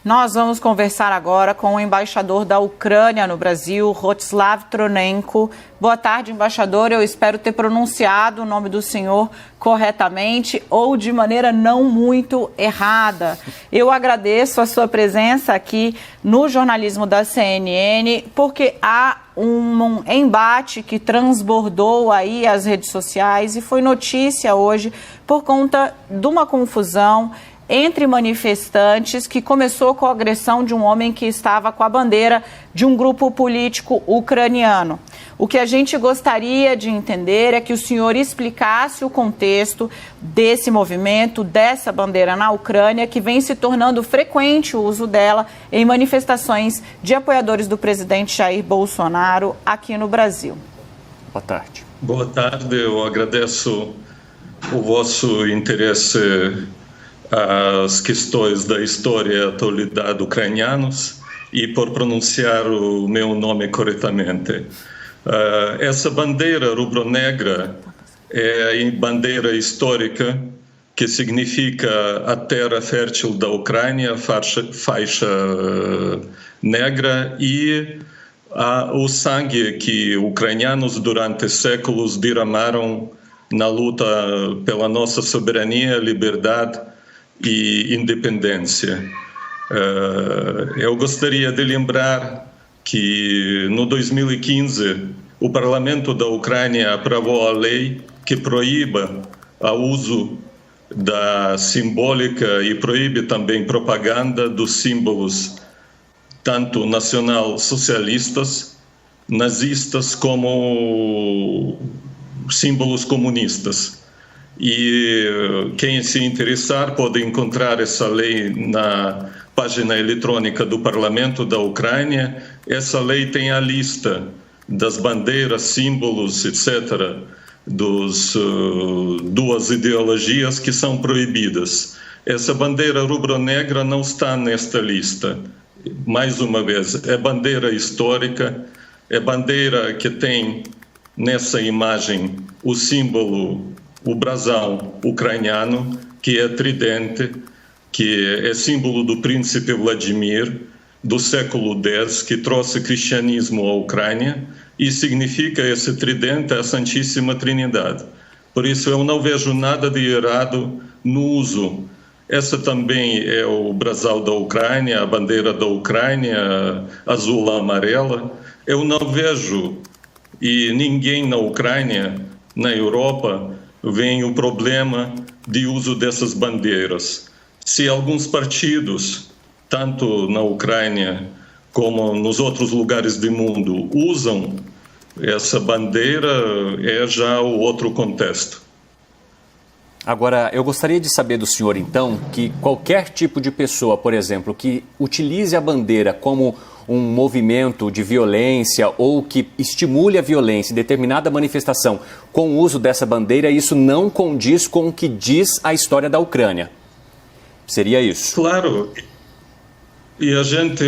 Nós vamos conversar agora com o embaixador da Ucrânia no Brasil, Rostislav Tronenko. Boa tarde, embaixador. Eu espero ter pronunciado o nome do senhor corretamente ou de maneira não muito errada. Eu agradeço a sua presença aqui no jornalismo da CNN, porque há um embate que transbordou aí as redes sociais e foi notícia hoje por conta de uma confusão entre manifestantes que começou com a agressão de um homem que estava com a bandeira de um grupo político ucraniano. O que a gente gostaria de entender é que o senhor explicasse o contexto desse movimento, dessa bandeira na Ucrânia, que vem se tornando frequente o uso dela em manifestações de apoiadores do presidente Jair Bolsonaro aqui no Brasil. Boa tarde. Boa tarde, eu agradeço o vosso interesse às questões da história e atualidade ucranianos e por pronunciar o meu nome corretamente. Essa bandeira rubro-negra é a bandeira histórica que significa a terra fértil da Ucrânia, faixa negra, e o sangue que ucranianos durante séculos derramaram na luta pela nossa soberania, liberdade e independência. Eu gostaria de lembrar que no 2015 o Parlamento da Ucrânia aprovou a lei que proíbe o uso da simbólica e proíbe também propaganda dos símbolos tanto nacional-socialistas, nazistas, como símbolos comunistas. E quem se interessar pode encontrar essa lei na página eletrônica do Parlamento da Ucrânia. Essa lei tem a lista das bandeiras, símbolos, etc., duas ideologias que são proibidas. Essa bandeira rubro-negra não está nesta lista. Mais uma vez, é bandeira histórica, é bandeira que tem nessa imagem o símbolo, o brasão ucraniano, que é tridente, que é símbolo do príncipe Vladimir, do século X, que trouxe cristianismo à Ucrânia, e significa esse tridente a Santíssima Trindade. Por isso eu não vejo nada de errado no uso. Essa também é o brasão da Ucrânia, a bandeira da Ucrânia, azul e amarela. Eu não vejo, e ninguém na Ucrânia, na Europa, vem o problema de uso dessas bandeiras. Se alguns partidos, tanto na Ucrânia como nos outros lugares do mundo, usam essa bandeira, é já o outro contexto. Agora, eu gostaria de saber do senhor, então, que qualquer tipo de pessoa, por exemplo, que utilize a bandeira como um movimento de violência ou que estimule a violência em determinada manifestação com o uso dessa bandeira, isso não condiz com o que diz a história da Ucrânia. Seria isso? Claro. E a gente,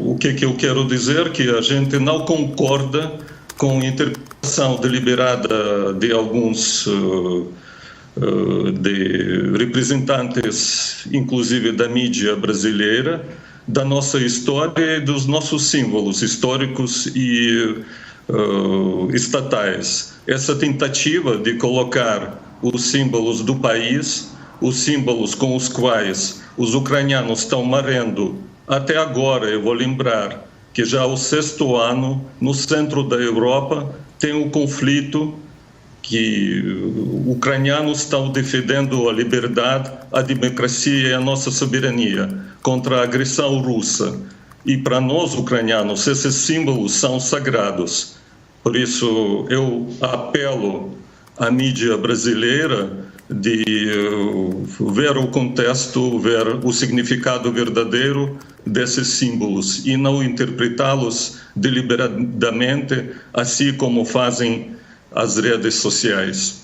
o que eu quero dizer, que a gente não concorda com a interpretação deliberada de alguns de representantes, inclusive da mídia brasileira, da nossa história e dos nossos símbolos históricos e estatais. Essa tentativa de colocar os símbolos do país, os símbolos com os quais os ucranianos estão morrendo até agora, eu vou lembrar que já o 6º ano, no centro da Europa, tem um conflito que ucranianos estão defendendo a liberdade, a democracia e a nossa soberania contra a agressão russa. E para nós, ucranianos, esses símbolos são sagrados. Por isso, eu apelo à mídia brasileira de ver o contexto, ver o significado verdadeiro desses símbolos e não interpretá-los deliberadamente, assim como fazem as redes sociais.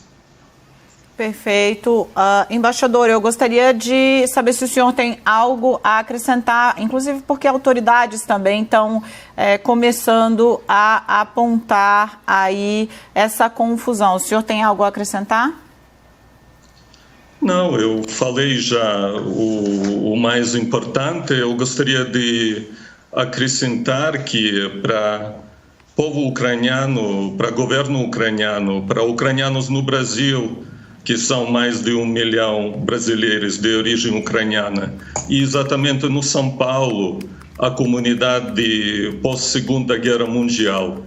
Perfeito. Embaixador, eu gostaria de saber se o senhor tem algo a acrescentar, inclusive porque autoridades também estão começando a apontar aí essa confusão. O senhor tem algo a acrescentar? Não, eu falei já o mais importante. Eu gostaria de acrescentar que para povo ucraniano, para governo ucraniano, para ucranianos no Brasil, que são mais de 1 milhão brasileiros de origem ucraniana, e exatamente no São Paulo, a comunidade pós-Segunda Guerra Mundial,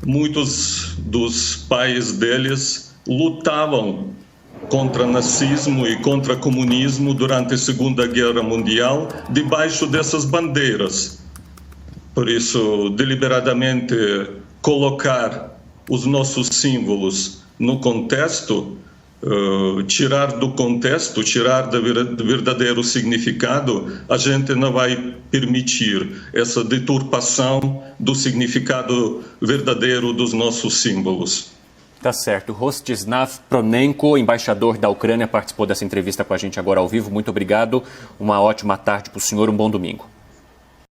muitos dos pais deles lutavam contra nazismo e contra comunismo durante a Segunda Guerra Mundial, debaixo dessas bandeiras. Por isso, deliberadamente colocar os nossos símbolos no contexto, tirar do contexto, tirar do verdadeiro significado, a gente não vai permitir essa deturpação do significado verdadeiro dos nossos símbolos. Tá certo. Rostislav Pronenko, embaixador da Ucrânia, participou dessa entrevista com a gente agora ao vivo. Muito obrigado. Uma ótima tarde para o senhor, um bom domingo.